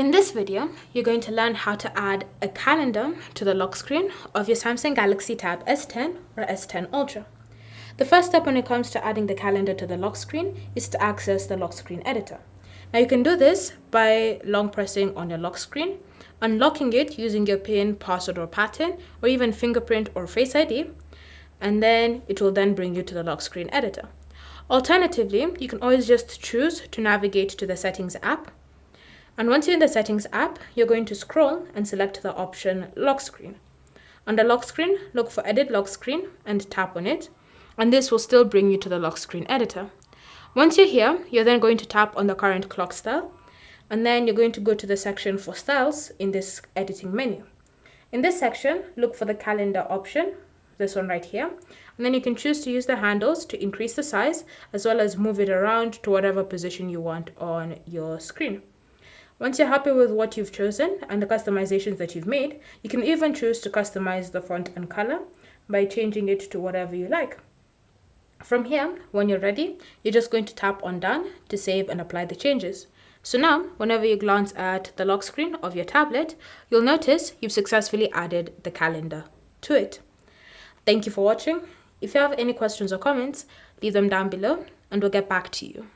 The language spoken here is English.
In this video, you're going to learn how to add a calendar to the lock screen of your Samsung Galaxy Tab S10 or S10 Ultra. The first step when it comes to adding the calendar to the lock screen is to access the lock screen editor. Now you can do this by long pressing on your lock screen, unlocking it using your PIN, password or pattern, or even fingerprint or Face ID, and then it will then bring you to the lock screen editor. Alternatively, you can always just choose to navigate to the settings app. And once you're in the settings app, you're going to scroll and select the option lock screen. Under lock screen, look for edit lock screen and tap on it. And this will still bring you to the lock screen editor. Once you're here, you're then going to tap on the current clock style. And then you're going to go to the section for styles in this editing menu. In this section, look for the calendar option, this one right here. And then you can choose to use the handles to increase the size as well as move it around to whatever position you want on your screen. Once you're happy with what you've chosen and the customizations that you've made, you can even choose to customize the font and color by changing it to whatever you like. From here, when you're ready, you're just going to tap on done to save and apply the changes. So now, whenever you glance at the lock screen of your tablet, you'll notice you've successfully added the calendar to it. Thank you for watching. If you have any questions or comments, leave them down below and we'll get back to you.